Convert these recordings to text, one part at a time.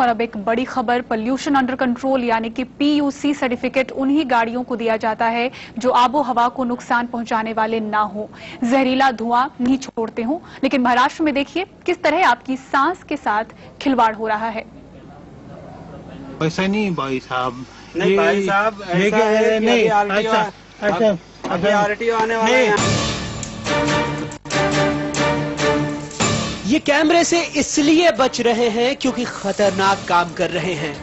और अब एक बड़ी खबर, पोल्यूशन अंडर कंट्रोल यानी कि पीयूसी सर्टिफिकेट उन्हीं गाड़ियों को दिया जाता है जो आबो हवा को नुकसान पहुंचाने वाले ना हो, जहरीला धुआं नहीं छोड़ते हों। लेकिन महाराष्ट्र में देखिए किस तरह आपकी सांस के साथ खिलवाड़ हो रहा है। ऐसा नहीं भाई साहब, नहीं भाई साहब, ऐसा है कि अभी आरटीओ आने वाला है। ये कैमरे से इसलिए बच रहे हैं क्योंकि खतरनाक काम कर रहे हैं।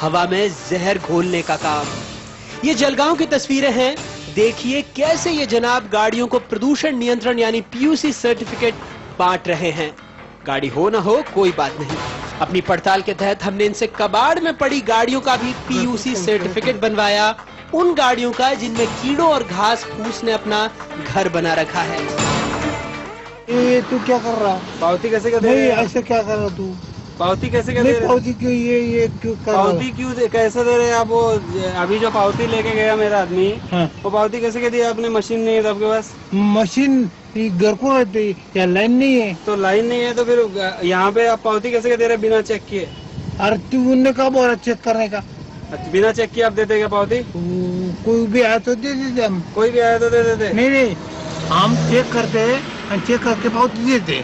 हवा में जहर घोलने का काम। ये जलगांव की तस्वीरें हैं। देखिए कैसे ये जनाब गाड़ियों को प्रदूषण नियंत्रण यानी पीयूसी सर्टिफिकेट बांट रहे हैं। गाड़ी हो ना हो कोई बात नहीं, अपनी पड़ताल के तहत हमने इनसे कबाड़ में पड़ी गाड़ियों का भी पीयूसी सर्टिफिकेट बनवाया, उन गाड़ियों का जिनमें कीड़ों और घास फूस ने अपना घर बना रखा है। ये तू क्या कर रहा? पावती कैसे कर दे? नहीं, ऐसे क्या कर रहा तू? पावती कैसे कर दे? पावती क्यों ये क्यों कर रहा? पावती क्यों कैसे दे रहे हैं आप? वो अभी जो पावती लेके गया मेरा आदमी, हाँ। वो पावती कैसे कर दिया आपने? मशीन नहीं है तो आपके पास? मशीन घर को रहती या लाइन नहीं है? तो लाइन नहीं है तो फिर यहाँ पे आप पावती कैसे कर दे रहे बिना चेक किए? अरे तूने कहा बोला चेक करने का? बिना चेक किए आप देते क्या पावती? कोई भी आया तो दे देते हम। कोई भी आया तो दे देते? नहीं, हम चेक करते हैं, चेक करके पावती देते।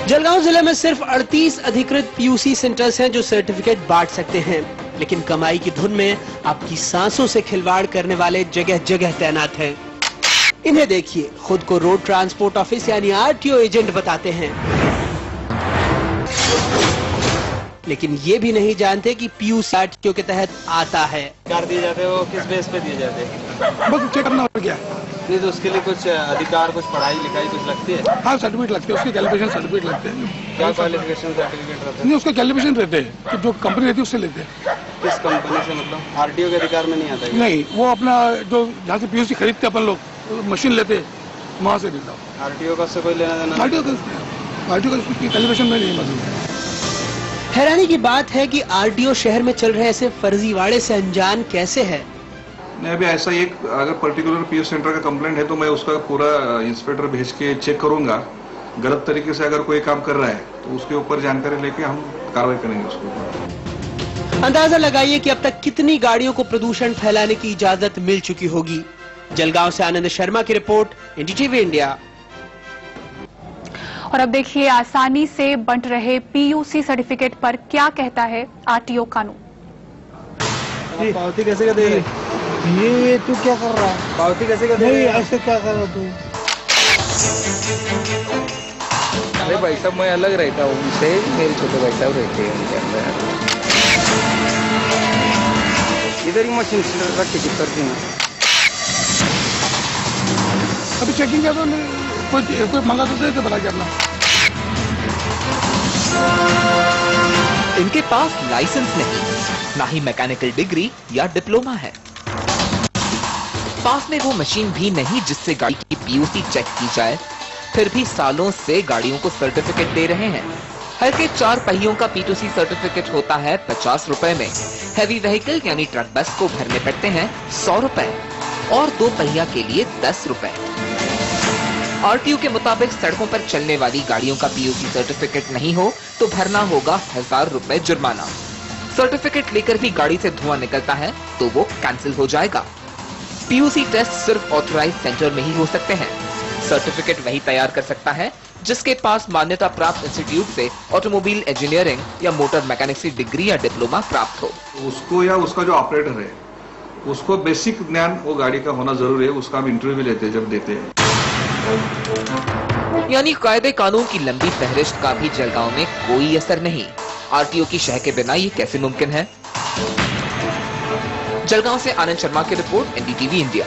जलगांव जिले में सिर्फ 38 अधिकृत पीयूसी सेंटर्स हैं जो सर्टिफिकेट बांट सकते हैं, लेकिन कमाई की धुन में आपकी सांसों से खिलवाड़ करने वाले जगह जगह तैनात हैं। इन्हें देखिए, खुद को रोड ट्रांसपोर्ट ऑफिस यानी आरटीओ एजेंट बताते हैं, लेकिन ये भी नहीं जानते कि पीयूसी आरटीओ के तहत आता है। अधिकार दिए जाते हैं, वो किस बेस पे दिए जाते हैं? बस चेक करना हो गया। नहीं तो उसके लिए कुछ अधिकार, कुछ पढ़ाई लिखाई कुछ लगती है? हाँ, सर्टिफिकेट लगते हैं, उसके क्वालिफिकेशन सर्टिफिकेट लगते हैं। क्या क्वालिफिकेशन सर्टिफिकेट रहते हैं? नहीं, उसका क्वालिफिकेशन रहते हैं, तो जो कंपनी रहती है उससे लेते हैं। किस कंपनी से? मतलब आरटीओ के अधिकार में नहीं आता है? नहीं, वो अपना जो जहाँ से पीयूसी खरीदते अपन लोग मशीन लेते वहाँ से देता हूँ। आरटीओ का उससे कोई लेना देना? आरटीओ का क्वालिफिकेशन में नहीं मालूम। हैरानी की बात है कि आरटीओ शहर में चल रहे ऐसे फर्जीवाड़े से अनजान कैसे है। नहीं, अभी ऐसा एक अगर पर्टिकुलर पीयूसी सेंटर का कंप्लेंट है तो मैं उसका पूरा इंस्पेक्टर भेज के चेक करूंगा। गलत तरीके से अगर कोई काम कर रहा है तो उसके ऊपर जानकारी लेके हम कार्रवाई करेंगे उसके ऊपर। अंदाजा लगाइए कि अब तक कितनी गाड़ियों को प्रदूषण फैलाने की इजाजत मिल चुकी होगी। जलगांव से आनंद शर्मा की रिपोर्ट, एनडीटीवी इंडिया। और अब देखिए आसानी से बंट रहे पीयूसी सर्टिफिकेट पर क्या कहता है आरटीओ कानून। पावती कैसे कर दे रहे? ये तू क्या कर रहा? पावती कैसे कर दे नहीं, रहे? ऐसे क्या कर रहा तू? अरे भाई साहब, मैं अलग रहता हूँ उनसे, मेरे छोटे भाई साहब रहते हैं उनके अंदर। इधर ही मशीन का टिकट करती हूँ। अभी चेकिंग कर दो, कोई मंगा तो दे बता के अपना। इनके पास लाइसेंस नहीं, ना ही मैकेनिकल डिग्री या डिप्लोमा है। पास में वो मशीन भी नहीं जिससे गाड़ी की पीयूसी चेक की जाए, फिर भी सालों से गाड़ियों को सर्टिफिकेट दे रहे हैं। हल्के 4 पहियों का पीयूसी सर्टिफिकेट होता है 50 रुपए में, हैवी व्हीकल यानी ट्रक बस को भरने पड़ते हैं 100 रुपए और 2 पहिया के लिए 10 रुपए। आरटीओ के मुताबिक सड़कों पर चलने वाली गाड़ियों का पीयूसी सर्टिफिकेट नहीं हो तो भरना होगा 1000 रुपए जुर्माना। सर्टिफिकेट लेकर भी गाड़ी से धुआं निकलता है तो वो कैंसिल हो जाएगा। पीयूसी टेस्ट सिर्फ ऑथराइज सेंटर में ही हो सकते हैं। सर्टिफिकेट वही तैयार कर सकता है जिसके पास मान्यता प्राप्त इंस्टीट्यूट से ऑटोमोबाइल इंजीनियरिंग या मोटर मैकेनिक्स की डिग्री या डिप्लोमा प्राप्त हो। उसको या उसका जो ऑपरेटर है उसको बेसिक ज्ञान वो गाड़ी का होना जरूरी है। उसका हम इंटरव्यू लेते हैं जब देते हैं। यानी कायदे कानून की लंबी फहरिस्त का भी जलगांव में कोई असर नहीं। आरटीओ की शह के बिना ये कैसे मुमकिन है? जलगांव से आनंद शर्मा की रिपोर्ट, एनडीटीवी इंडिया।